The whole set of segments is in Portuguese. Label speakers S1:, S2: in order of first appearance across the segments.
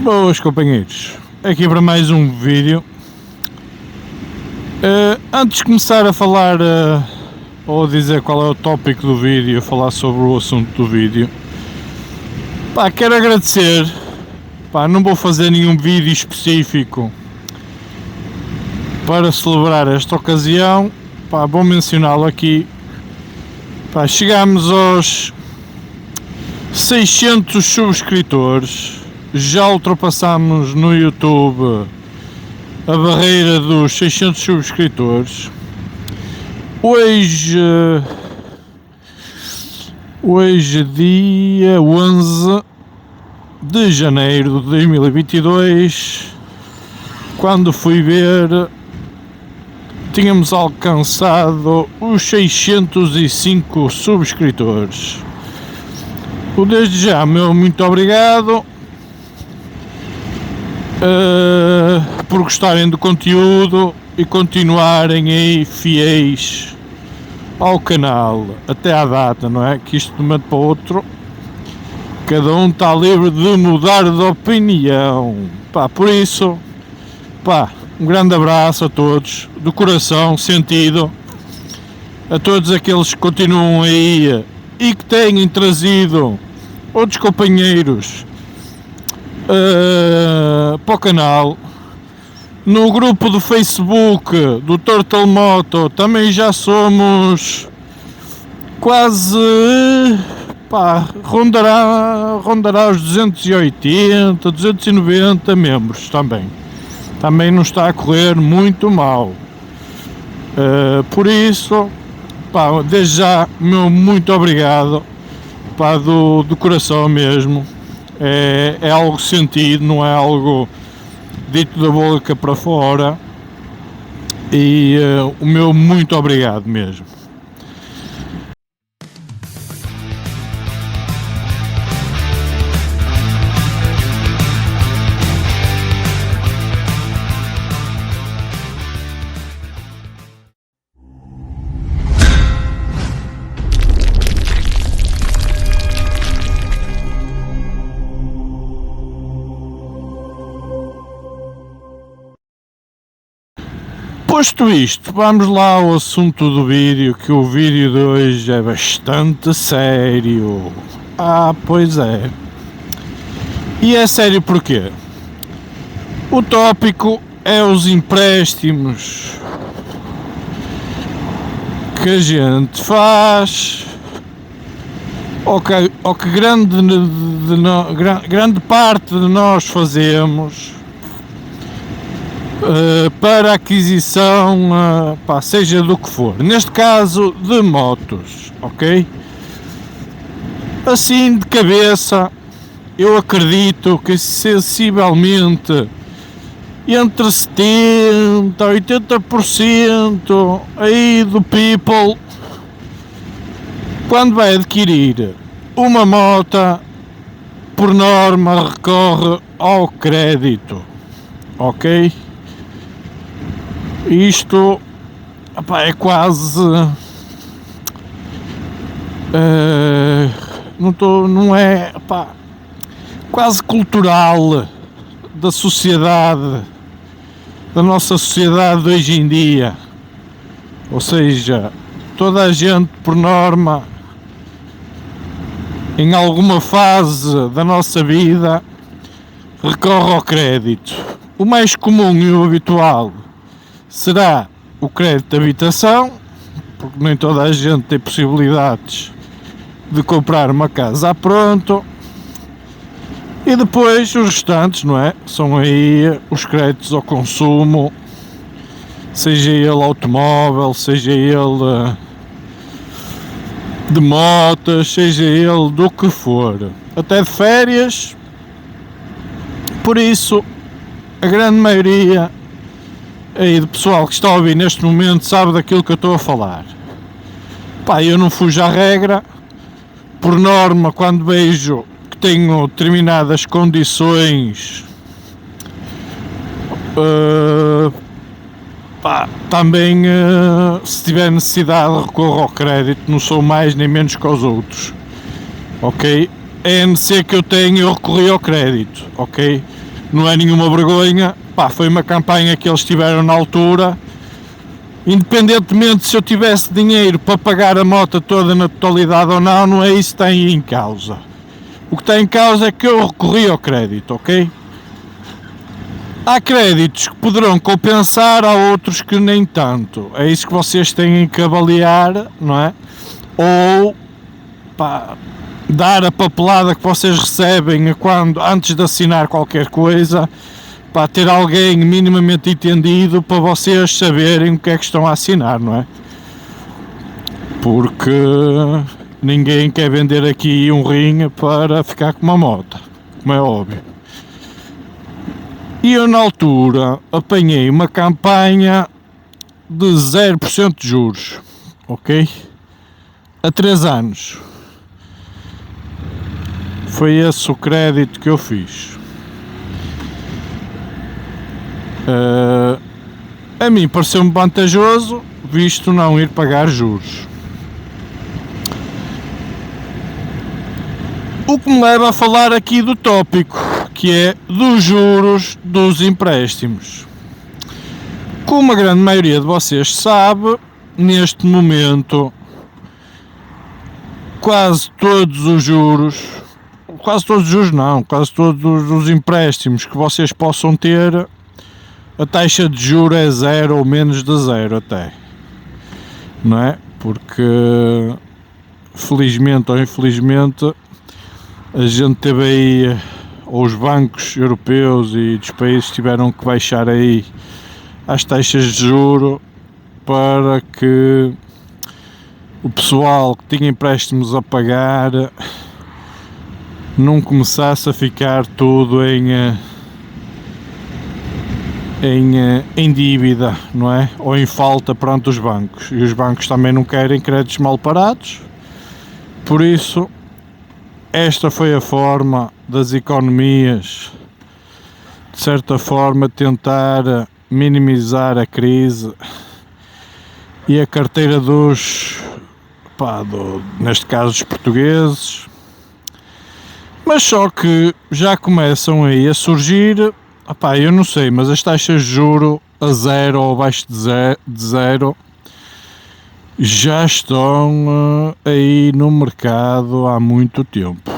S1: Boas, companheiros, aqui para mais um vídeo. Antes de começar a falar ou a dizer qual é o tópico do vídeo, falar sobre o assunto do vídeo, quero agradecer. Não vou fazer nenhum vídeo específico para celebrar esta ocasião, vou mencioná-lo aqui. Chegámos aos 600 subscritores. Já ultrapassámos no YouTube a barreira dos 600 subscritores. Hoje dia 11 de janeiro de 2022, quando fui ver, tínhamos alcançado os 605 subscritores. Desde já, meu muito obrigado por gostarem do conteúdo e continuarem aí fiéis ao canal até à data, não é? Que isto de um momento para o outro cada um está livre de mudar de opinião. Por isso, um grande abraço a todos, do coração, sentido, a todos aqueles que continuam aí e que têm trazido outros companheiros para o canal. No grupo do Facebook do Turtle Moto também já somos quase, rondará os 280, 290 membros também. Também não está a correr muito mal. Por isso, desde já, meu muito obrigado, do coração mesmo. É algo sentido, não é algo dito da boca para fora. E o meu muito obrigado mesmo. Posto isto, vamos lá ao assunto do vídeo, que o vídeo de hoje é bastante sério. Pois é. E é sério porquê? O tópico é os empréstimos que a gente faz, ou que grande parte de nós fazemos, para aquisição, seja do que for, neste caso de motos, ok? Assim de cabeça, eu acredito que sensivelmente entre 70% a 80% aí do people, quando vai adquirir uma moto, por norma recorre ao crédito, ok? Isto é quase não é quase cultural da sociedade, da nossa sociedade de hoje em dia. Ou seja, toda a gente por norma em alguma fase da nossa vida recorre ao crédito. O mais comum e o habitual será o crédito de habitação, porque nem toda a gente tem possibilidades de comprar uma casa a pronto. E depois os restantes, não é? São aí os créditos ao consumo, seja ele automóvel, seja ele de motas, seja ele do que for, até de férias. Por isso, a grande maioria aí do pessoal que está a ouvir neste momento sabe daquilo que eu estou a falar. Eu não fujo à regra. Por norma, quando vejo que tenho determinadas condições, também se tiver necessidade recorro ao crédito. Não sou mais nem menos que os outros, ok? A NC que eu tenho, eu recorri ao crédito, ok? não é nenhuma vergonha, pá, foi uma campanha que eles tiveram na altura. Independentemente se eu tivesse dinheiro para pagar a moto toda na totalidade ou não, não é isso que está aí em causa. O que está em causa é que eu recorri ao crédito, ok? Há créditos que poderão compensar, há outros que nem tanto. É isso que vocês têm que avaliar, não é? Ou, pá, dar a papelada que vocês recebem antes de assinar qualquer coisa, para ter alguém minimamente entendido para vocês saberem o que é que estão a assinar, não é? Porque ninguém quer vender aqui um rim para ficar com uma moto, como é óbvio. E eu na altura apanhei uma campanha de 0% de juros, ok? A 3 anos. Foi esse o crédito que eu fiz. A mim pareceu-me vantajoso, visto não ir pagar juros. O que me leva a falar aqui do tópico, que é dos juros dos empréstimos. Como a grande maioria de vocês sabe, neste momento quase todos os empréstimos que vocês possam ter, a taxa de juros é 0 ou menos de 0 até, não é? Porque felizmente ou infelizmente a gente teve aí, ou os bancos europeus e dos países tiveram que baixar aí as taxas de juro para que o pessoal que tinha empréstimos a pagar não começasse a ficar tudo em dívida, não é? Ou em falta perante os bancos. E os bancos também não querem créditos mal parados. Por isso, esta foi a forma das economias, de certa forma, tentar minimizar a crise e a carteira neste caso dos portugueses. Mas só que já começam aí a surgir, eu não sei, mas as taxas de juros a 0 ou abaixo de 0 já estão aí no mercado há muito tempo.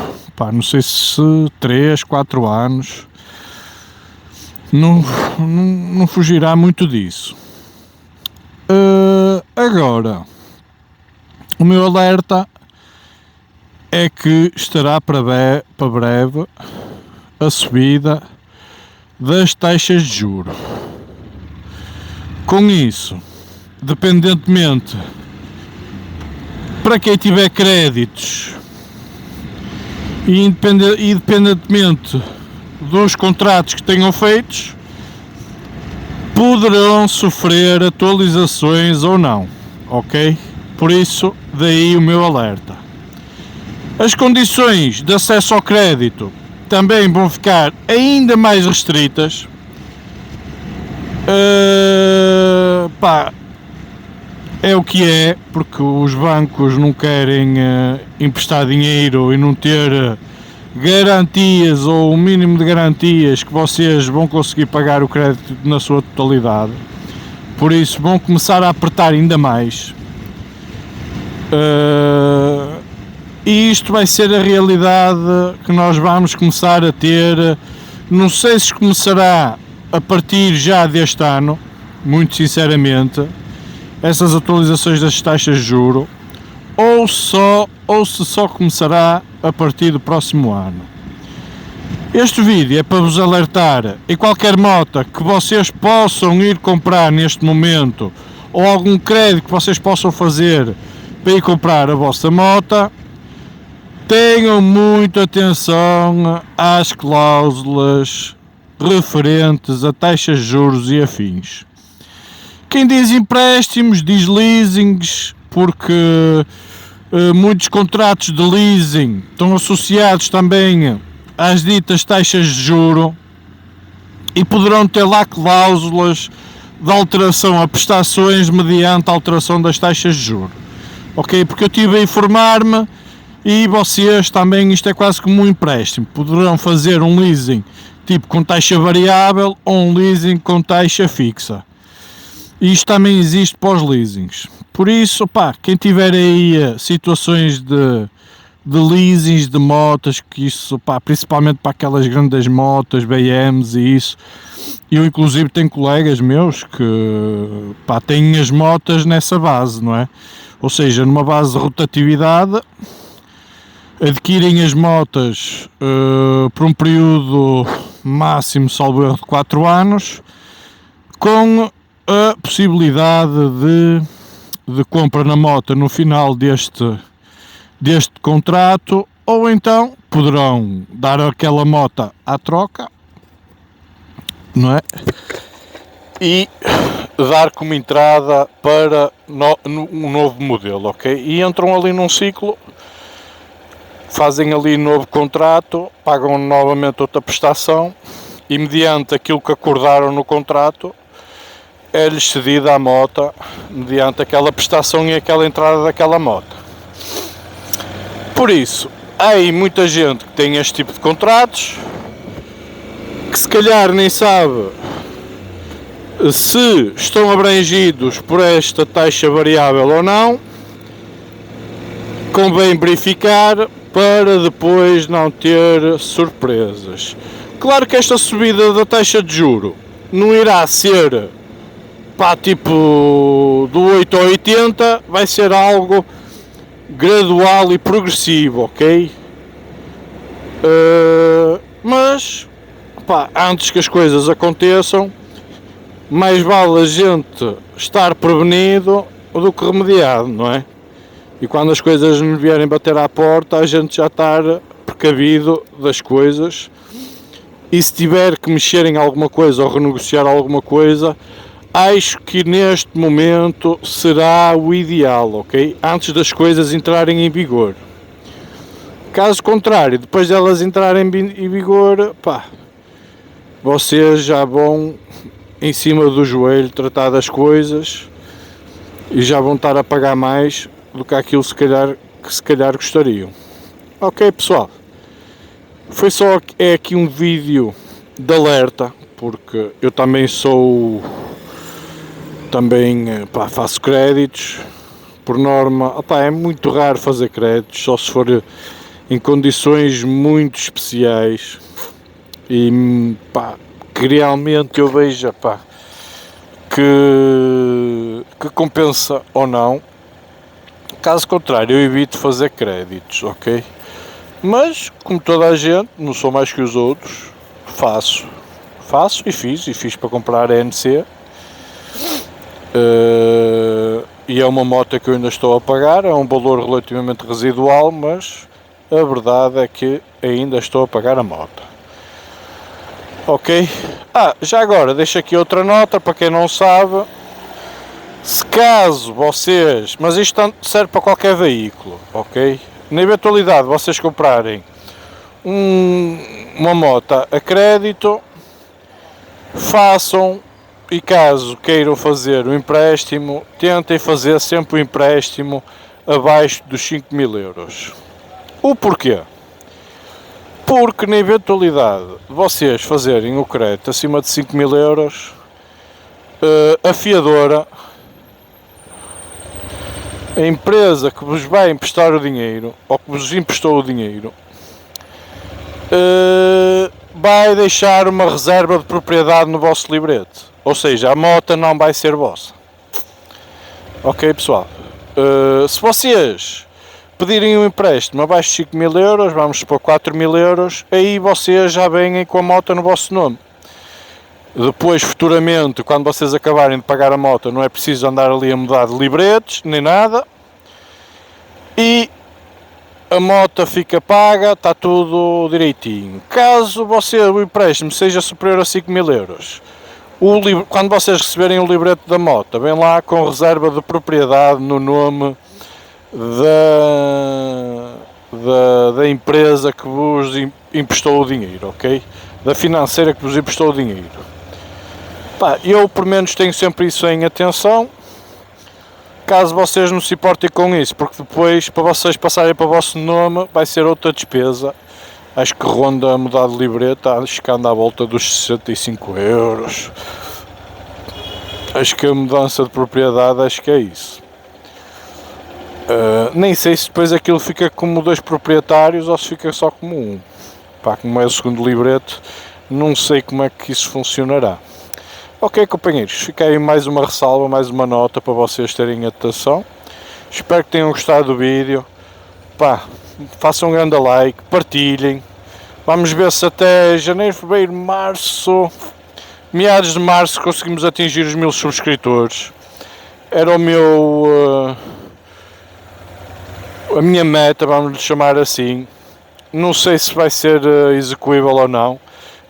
S1: Não sei se 3, 4 anos, não fugirá muito disso. Agora, o meu alerta é que estará para breve a subida das taxas de juros. Com isso, dependentemente, para quem tiver créditos e independentemente dos contratos que tenham feitos, poderão sofrer atualizações ou não, ok? Por isso, daí o meu alerta. As condições de acesso ao crédito também vão ficar ainda mais restritas. É o que é, porque os bancos não querem emprestar dinheiro e não ter garantias ou o mínimo de garantias que vocês vão conseguir pagar o crédito na sua totalidade. Por isso vão começar a apertar ainda mais. E isto vai ser a realidade que nós vamos começar a ter. Não sei se começará a partir já deste ano, muito sinceramente, essas atualizações das taxas de juros, ou se só começará a partir do próximo ano. Este vídeo é para vos alertar em qualquer moto que vocês possam ir comprar neste momento, ou algum crédito que vocês possam fazer para ir comprar a vossa moto. Tenham muita atenção às cláusulas referentes a taxas de juros e afins. Quem diz empréstimos diz leasings, porque muitos contratos de leasing estão associados também às ditas taxas de juro e poderão ter lá cláusulas de alteração a prestações mediante a alteração das taxas de juro. Ok? Porque eu estive a informar-me. E vocês também, isto é quase como um empréstimo, poderão fazer um leasing tipo com taxa variável ou um leasing com taxa fixa. Isto também existe para os leasings. Por isso, pá, quem tiver aí situações de leasings de motas, que isso, pá, principalmente para aquelas grandes motas, BMs e isso, eu inclusive tenho colegas meus que, pá, têm as motas nessa base, não é? Ou seja, numa base de rotatividade, adquirem as motas por um período máximo, salvo erro, de 4 anos, com a possibilidade de compra na moto no final deste contrato, ou então poderão dar aquela moto à troca, não é? E dar como entrada para um novo modelo, ok? E entram ali num ciclo, fazem ali novo contrato, pagam novamente outra prestação e mediante aquilo que acordaram no contrato é-lhes cedida a moto mediante aquela prestação e aquela entrada daquela moto. Por isso, há aí muita gente que tem este tipo de contratos que se calhar nem sabe se estão abrangidos por esta taxa variável ou não. Convém verificar para depois não ter surpresas. Claro que esta subida da taxa de juro não irá ser, pá, tipo do 8 ao 80, vai ser algo gradual e progressivo, ok? Mas, pá, antes que as coisas aconteçam, mais vale a gente estar prevenido do que remediado, não é? E quando as coisas nos vierem bater à porta, a gente já estar precavido das coisas. E se tiver que mexer em alguma coisa ou renegociar alguma coisa, acho que neste momento será o ideal, ok? Antes das coisas entrarem em vigor. Caso contrário, depois de elas entrarem em vigor, pá, vocês já vão em cima do joelho tratar das coisas e já vão estar a pagar mais do que aquilo que se calhar gostariam. Ok, pessoal? Foi só aqui um vídeo de alerta, porque eu também pá, faço créditos, por norma, é muito raro fazer créditos, só se for em condições muito especiais e, pá, que realmente eu veja, pá, que compensa ou não. Caso contrário, eu evito fazer créditos, ok? Mas, como toda a gente, não sou mais que os outros, faço e fiz para comprar a NC. E é uma moto que eu ainda estou a pagar, é um valor relativamente residual, mas a verdade é que ainda estou a pagar a moto. Ok? Já agora, deixo aqui outra nota para quem não sabe. Se caso vocês, mas isto serve para qualquer veículo, ok? Na eventualidade vocês comprarem uma moto a crédito, façam, e caso queiram fazer o empréstimo, tentem fazer sempre o empréstimo abaixo dos 5.000 euros. O porquê? Porque na eventualidade de vocês fazerem o crédito acima de 5.000 euros, a fiadora, a empresa que vos vai emprestar o dinheiro, ou que vos emprestou o dinheiro, vai deixar uma reserva de propriedade no vosso librete. Ou seja, a moto não vai ser vossa. Ok, pessoal? Se vocês pedirem um empréstimo abaixo de 5.000 euros, vamos supor 4.000 euros, aí vocês já vêm com a moto no vosso nome. Depois, futuramente, quando vocês acabarem de pagar a moto, não é preciso andar ali a mudar de libretes, nem nada. E a moto fica paga, está tudo direitinho. Caso o empréstimo seja superior a 5.000 euros, quando vocês receberem o librete da moto, vem lá com reserva de propriedade no nome da empresa que vos emprestou o dinheiro, ok? Da financeira que vos emprestou o dinheiro. Eu, por menos, tenho sempre isso em atenção, caso vocês não se importem com isso, porque depois, para vocês passarem para o vosso nome, vai ser outra despesa acho que ronda a mudar de libreta, acho que anda à volta dos 65€. Acho que a mudança de propriedade, acho que é isso. Nem sei se depois aquilo fica como 2 proprietários ou se fica só como um. Pá, como é o segundo libreto, não sei como é que isso funcionará. Ok, companheiros, fica aí mais uma ressalva, mais uma nota para vocês terem atenção. Espero que tenham gostado do vídeo. Pá, façam um grande like, partilhem. Vamos ver se até janeiro, fevereiro, março, meados de março, conseguimos atingir os 1000 subscritores. Era o meu... a minha meta, vamos lhe chamar assim. Não sei se vai ser execuível ou não.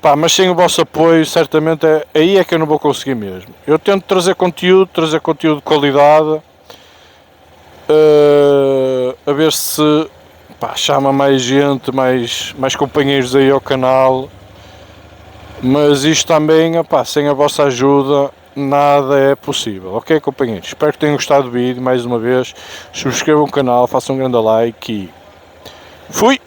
S1: Pá, mas sem o vosso apoio, certamente, aí é que eu não vou conseguir mesmo. Eu tento trazer conteúdo de qualidade, a ver se, pá, chama mais gente, mais companheiros aí ao canal. Mas isto também, pá, sem a vossa ajuda, nada é possível. Ok, companheiros? Espero que tenham gostado do vídeo, mais uma vez. Subscrevam o canal, façam um grande like e... fui!